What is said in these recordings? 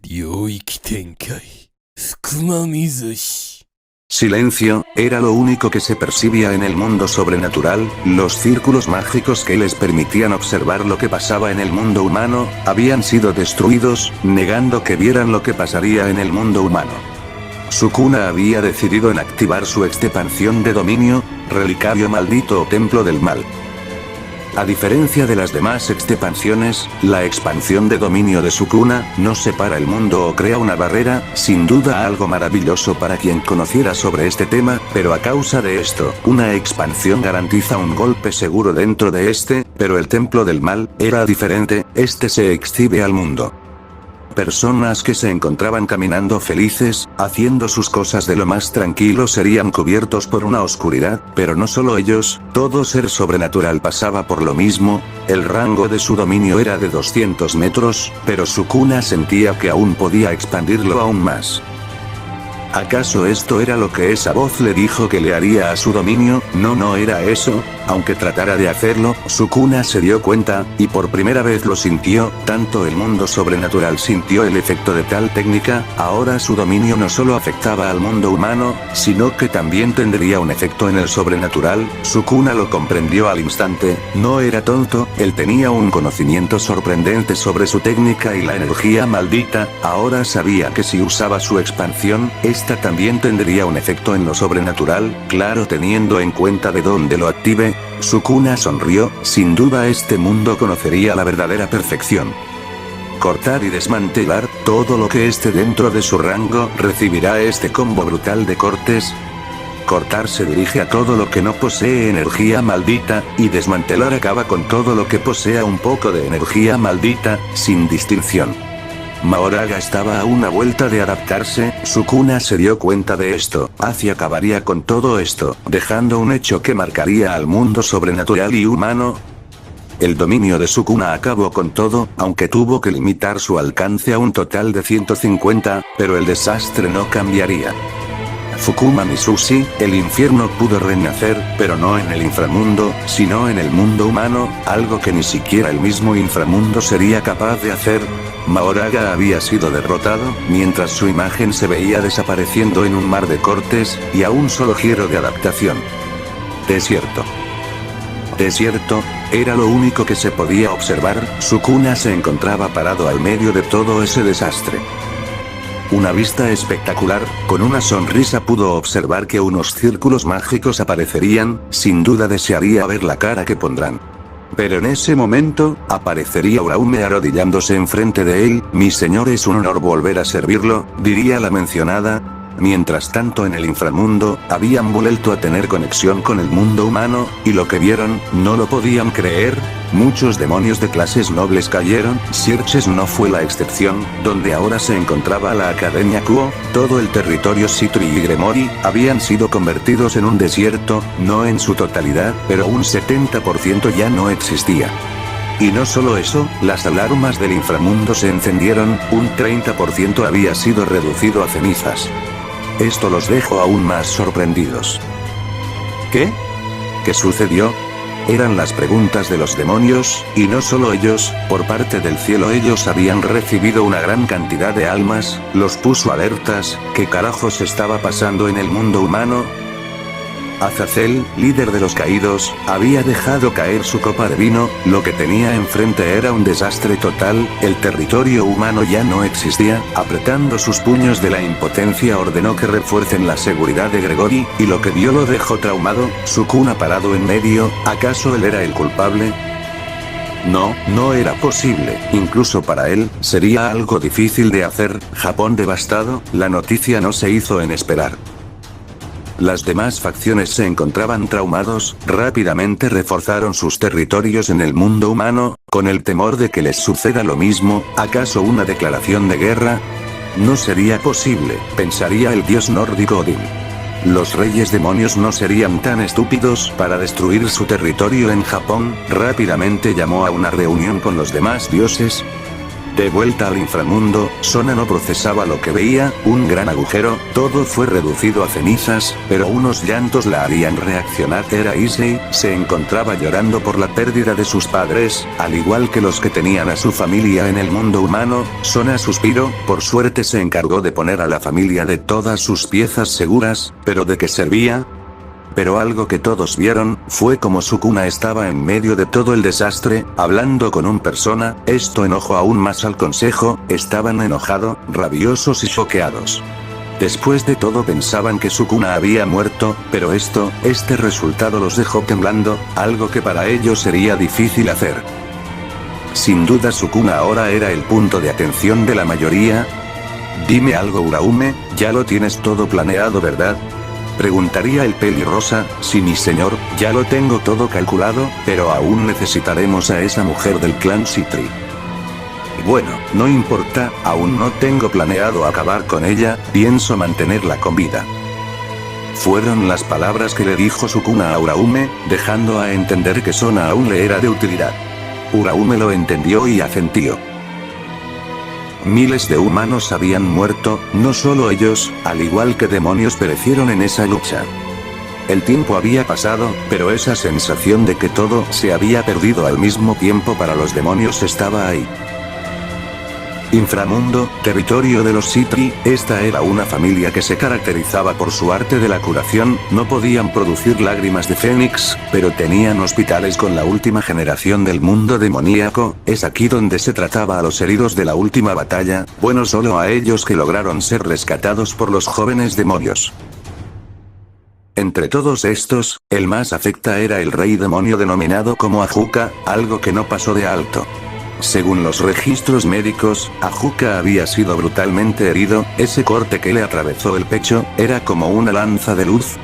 Ryoiki Tenkai Sukuma Mizushi. Silencio, era lo único que se percibía en el mundo sobrenatural. Los círculos mágicos que les permitían observar lo que pasaba en el mundo humano, habían sido destruidos, negando que vieran lo que pasaría en el mundo humano. Sukuna había decidido en activar su expansión de dominio, relicario maldito o templo del mal. A diferencia de las demás expansiones, la expansión de dominio de Sukuna no separa el mundo o crea una barrera, sin duda algo maravilloso para quien conociera sobre este tema, pero a causa de esto, una expansión garantiza un golpe seguro dentro de este, pero el templo del mal era diferente, este se exhibe al mundo. Personas que se encontraban caminando felices, haciendo sus cosas de lo más tranquilo serían cubiertos por una oscuridad, pero no solo ellos, todo ser sobrenatural pasaba por lo mismo. El rango de su dominio era de 200 metros, pero Sukuna sentía que aún podía expandirlo aún más. ¿Acaso esto era lo que esa voz le dijo que le haría a su dominio? No era eso. Aunque tratara de hacerlo, Sukuna se dio cuenta, y por primera vez lo sintió, tanto el mundo sobrenatural sintió el efecto de tal técnica. Ahora su dominio no solo afectaba al mundo humano, sino que también tendría un efecto en el sobrenatural. Sukuna lo comprendió al instante, no era tonto, él tenía un conocimiento sorprendente sobre su técnica y la energía maldita. Ahora sabía que si usaba su expansión, esta también tendría un efecto en lo sobrenatural, claro, teniendo en cuenta de dónde lo active. Sukuna sonrió, sin duda este mundo conocería la verdadera perfección. Cortar y desmantelar, todo lo que esté dentro de su rango recibirá este combo brutal de cortes. Cortar se dirige a todo lo que no posee energía maldita, y desmantelar acaba con todo lo que posea un poco de energía maldita, sin distinción. Mahoraga estaba a una vuelta de adaptarse. Sukuna se dio cuenta de esto, así acabaría con todo esto, dejando un hecho que marcaría al mundo sobrenatural y humano. El dominio de Sukuna acabó con todo, aunque tuvo que limitar su alcance a un total de 150, pero el desastre no cambiaría. Fukuma Mizushi, el infierno pudo renacer, pero no en el inframundo, sino en el mundo humano, algo que ni siquiera el mismo inframundo sería capaz de hacer. Mahoraga había sido derrotado, mientras su imagen se veía desapareciendo en un mar de cortes, y a un solo giro de adaptación. Desierto. Desierto, era lo único que se podía observar. Sukuna se encontraba parado al medio de todo ese desastre. Una vista espectacular, con una sonrisa pudo observar que unos círculos mágicos aparecerían, sin duda desearía ver la cara que pondrán. Pero en ese momento, aparecería Uraume arrodillándose enfrente de él. Mi señor, es un honor volver a servirlo, diría la mencionada. Mientras tanto en el inframundo, habían vuelto a tener conexión con el mundo humano, y lo que vieron, no lo podían creer. Muchos demonios de clases nobles cayeron, Sirches no fue la excepción, donde ahora se encontraba la Academia Kuo, todo el territorio Citri y Gremori, habían sido convertidos en un desierto, no en su totalidad, pero un 70% ya no existía. Y no solo eso, las alarmas del inframundo se encendieron, un 30% había sido reducido a cenizas. Esto los dejó aún más sorprendidos. ¿Qué? ¿Qué sucedió? Eran las preguntas de los demonios, y no solo ellos, por parte del cielo ellos habían recibido una gran cantidad de almas, los puso alertas. ¿Qué carajos estaba pasando en el mundo humano? Azazel, líder de los caídos, había dejado caer su copa de vino. Lo que tenía enfrente era un desastre total, el territorio humano ya no existía. Apretando sus puños de la impotencia ordenó que refuercen la seguridad de Gregory, y lo que vio lo dejó traumado. Sukuna parado en medio, ¿acaso él era el culpable? No era posible, incluso para él, sería algo difícil de hacer. Japón devastado, la noticia no se hizo en esperar. Las demás facciones se encontraban traumados, rápidamente reforzaron sus territorios en el mundo humano, con el temor de que les suceda lo mismo. ¿Acaso una declaración de guerra? No sería posible, pensaría el dios nórdico Odín. Los reyes demonios no serían tan estúpidos para destruir su territorio en Japón. Rápidamente llamó a una reunión con los demás dioses. De vuelta al inframundo, Sona no procesaba lo que veía, un gran agujero, todo fue reducido a cenizas, pero unos llantos la harían reaccionar. Era Issei, se encontraba llorando por la pérdida de sus padres, al igual que los que tenían a su familia en el mundo humano. Sona suspiró, por suerte se encargó de poner a la familia de todas sus piezas seguras, pero ¿de qué servía? Pero algo que todos vieron, fue como Sukuna estaba en medio de todo el desastre, hablando con un persona. Esto enojó aún más al consejo, estaban enojados, rabiosos y choqueados. Después de todo pensaban que Sukuna había muerto, pero este resultado los dejó temblando, algo que para ellos sería difícil hacer. Sin duda Sukuna ahora era el punto de atención de la mayoría. Dime algo Uraume, ya lo tienes todo planeado ¿verdad? Preguntaría el pelirrosa. Sí mi señor, ya lo tengo todo calculado, pero aún necesitaremos a esa mujer del clan Citri. Bueno, no importa, aún no tengo planeado acabar con ella, pienso mantenerla con vida. Fueron las palabras que le dijo Sukuna a Uraume, dejando a entender que Sona aún le era de utilidad. Uraume lo entendió y asentió. Miles de humanos habían muerto, no solo ellos, al igual que demonios perecieron en esa lucha. El tiempo había pasado, pero esa sensación de que todo se había perdido al mismo tiempo para los demonios estaba ahí. Inframundo, territorio de los Citri, esta era una familia que se caracterizaba por su arte de la curación, no podían producir lágrimas de fénix, pero tenían hospitales con la última generación del mundo demoníaco. Es aquí donde se trataba a los heridos de la última batalla, bueno solo a ellos que lograron ser rescatados por los jóvenes demonios. Entre todos estos, el más afecta era el rey demonio denominado como Ajuka, algo que no pasó de alto. Según los registros médicos, Ajuka había sido brutalmente herido, ese corte que le atravesó el pecho, era como una lanza de luz.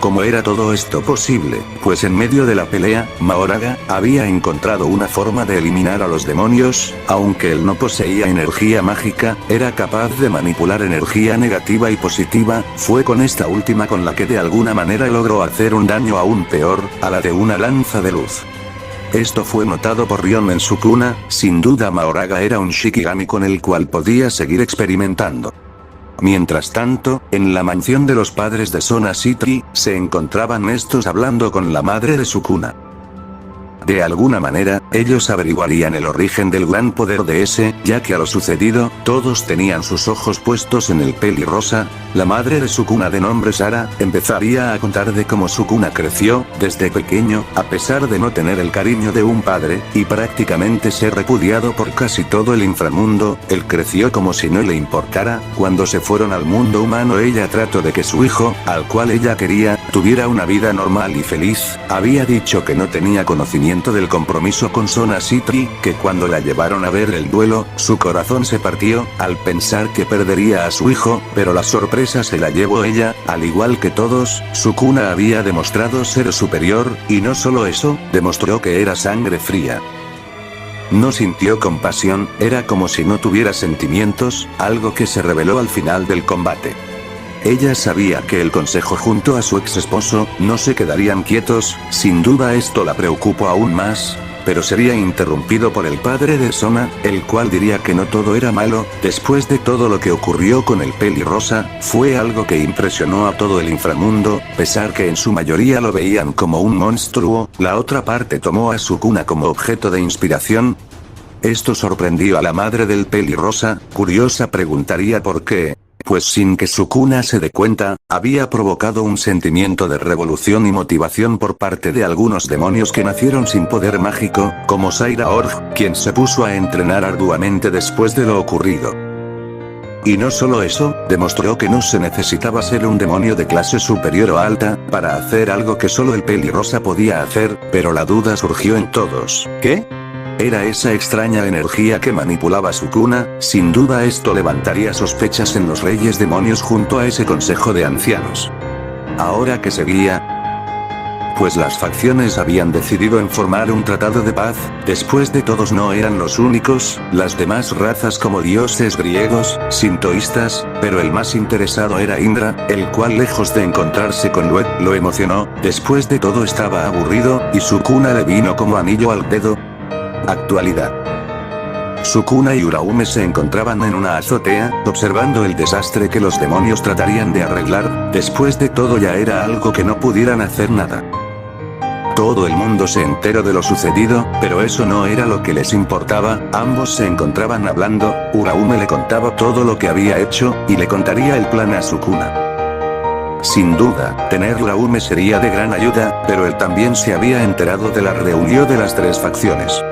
¿Cómo era todo esto posible? Pues en medio de la pelea, Mahoraga había encontrado una forma de eliminar a los demonios, aunque él no poseía energía mágica, era capaz de manipular energía negativa y positiva, fue con esta última con la que de alguna manera logró hacer un daño aún peor, a la de una lanza de luz. Esto fue notado por Rion en Sukuna, sin duda Mahoraga era un Shikigami con el cual podía seguir experimentando. Mientras tanto, en la mansión de los padres de Sona Citri, se encontraban estos hablando con la madre de Sukuna. De alguna manera, ellos averiguarían el origen del gran poder de ese, ya que a lo sucedido, todos tenían sus ojos puestos en el pelirrosa. La madre de Sukuna de nombre Sara, empezaría a contar de cómo Sukuna creció, desde pequeño, a pesar de no tener el cariño de un padre, y prácticamente ser repudiado por casi todo el inframundo, él creció como si no le importara. Cuando se fueron al mundo humano ella trató de que su hijo, al cual ella quería, tuviera una vida normal y feliz. Había dicho que no tenía conocimiento del compromiso con Sona Citri, que cuando la llevaron a ver el duelo, su corazón se partió, al pensar que perdería a su hijo, pero la sorpresa se la llevó ella, al igual que todos. Sukuna había demostrado ser superior, y no solo eso, demostró que era sangre fría. No sintió compasión, era como si no tuviera sentimientos, algo que se reveló al final del combate. Ella sabía que el consejo junto a su ex esposo, no se quedarían quietos, sin duda esto la preocupó aún más, pero sería interrumpido por el padre de Sona, el cual diría que no todo era malo. Después de todo lo que ocurrió con el pelirrosa, fue algo que impresionó a todo el inframundo, pesar que en su mayoría lo veían como un monstruo. La otra parte tomó a Sukuna como objeto de inspiración. Esto sorprendió a la madre del pelirrosa, curiosa preguntaría por qué. Pues sin que Sukuna se dé cuenta, había provocado un sentimiento de revolución y motivación por parte de algunos demonios que nacieron sin poder mágico, como Saira Org, quien se puso a entrenar arduamente después de lo ocurrido. Y no solo eso, demostró que no se necesitaba ser un demonio de clase superior o alta, para hacer algo que solo el pelirrosa podía hacer, pero la duda surgió en todos. ¿Qué? Era esa extraña energía que manipulaba Sukuna. Sin duda esto levantaría sospechas en los reyes demonios junto a ese consejo de ancianos. Ahora que seguía, pues las facciones habían decidido en formar un tratado de paz. Después de todos no eran los únicos, las demás razas como dioses griegos, sintoístas, pero el más interesado era Indra, el cual lejos de encontrarse con Luet, lo emocionó. Después de todo estaba aburrido, y Sukuna le vino como anillo al dedo. Actualidad. Sukuna y Uraume se encontraban en una azotea, observando el desastre que los demonios tratarían de arreglar. Después de todo ya era algo que no pudieran hacer nada. Todo el mundo se enteró de lo sucedido, pero eso no era lo que les importaba. Ambos se encontraban hablando. Uraume le contaba todo lo que había hecho, y le contaría el plan a Sukuna. Sin duda, tener Uraume sería de gran ayuda, pero él también se había enterado de la reunión de las tres facciones.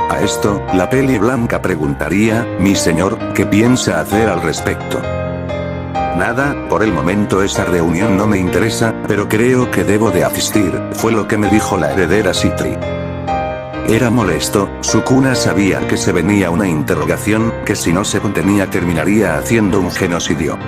A esto, la peli blanca preguntaría, mi señor, ¿qué piensa hacer al respecto? Nada, por el momento esa reunión no me interesa, pero creo que debo de asistir, fue lo que me dijo la heredera Citri. Era molesto, Sukuna sabía que se venía una interrogación, que si no se contenía terminaría haciendo un genocidio.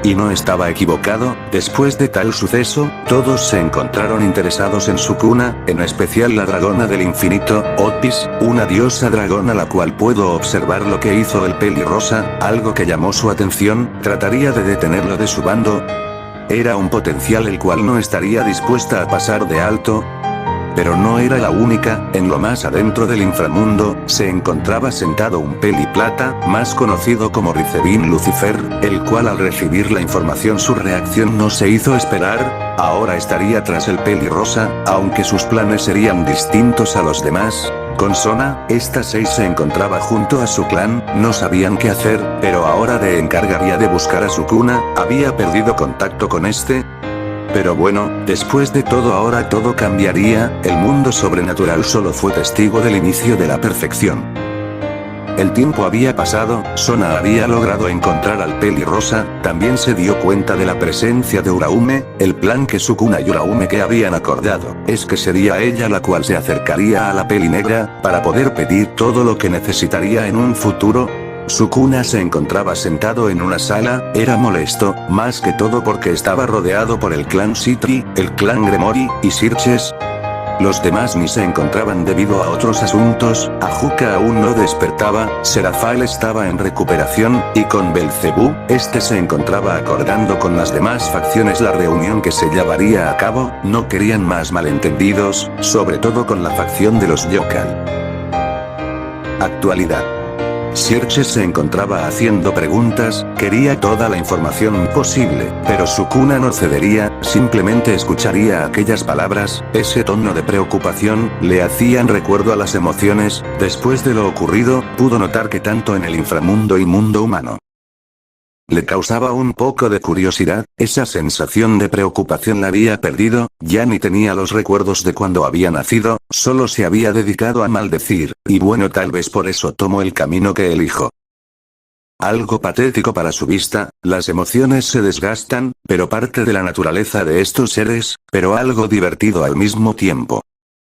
Y no estaba equivocado. Después de tal suceso, todos se encontraron interesados en Sukuna, en especial la dragona del infinito, Otis, una diosa dragona la cual pudo observar lo que hizo el pelirrosa, algo que llamó su atención. Trataría de detenerlo de su bando. Era un potencial el cual no estaría dispuesta a pasar de alto. Pero no era la única. En lo más adentro del inframundo, se encontraba sentado un peliplata, más conocido como Rizebin Lucifer, el cual al recibir la información su reacción no se hizo esperar. Ahora estaría tras el pelirrosa, aunque sus planes serían distintos a los demás. Con Sona, esta 6 se encontraba junto a su clan, no sabían qué hacer, pero ahora le encargaría de buscar a Sukuna. Había perdido contacto con este. Pero bueno, después de todo ahora todo cambiaría. El mundo sobrenatural solo fue testigo del inicio de la perfección. El tiempo había pasado, Sona había logrado encontrar al pelirrosa, también se dio cuenta de la presencia de Uraume. El plan que Sukuna y Uraume que habían acordado, es que sería ella la cual se acercaría a la peli negra, para poder pedir todo lo que necesitaría en un futuro. Sukuna se encontraba sentado en una sala, era molesto, más que todo porque estaba rodeado por el clan Citri, el clan Gremori, y Sirches. Los demás ni se encontraban debido a otros asuntos. Ajuka aún no despertaba, Seraphale estaba en recuperación, y con Belzebú, este se encontraba acordando con las demás facciones la reunión que se llevaría a cabo. No querían más malentendidos, sobre todo con la facción de los Yokai. Actualidad. Sirches se encontraba haciendo preguntas, quería toda la información posible, pero Sukuna no cedería, simplemente escucharía aquellas palabras. Ese tono de preocupación, le hacían recuerdo a las emociones. Después de lo ocurrido, pudo notar que tanto en el inframundo y mundo humano, le causaba un poco de curiosidad. Esa sensación de preocupación la había perdido, ya ni tenía los recuerdos de cuando había nacido, solo se había dedicado a maldecir, y bueno, tal vez por eso tomó el camino que elijo. Algo patético para su vista, las emociones se desgastan, pero parte de la naturaleza de estos seres, pero algo divertido al mismo tiempo.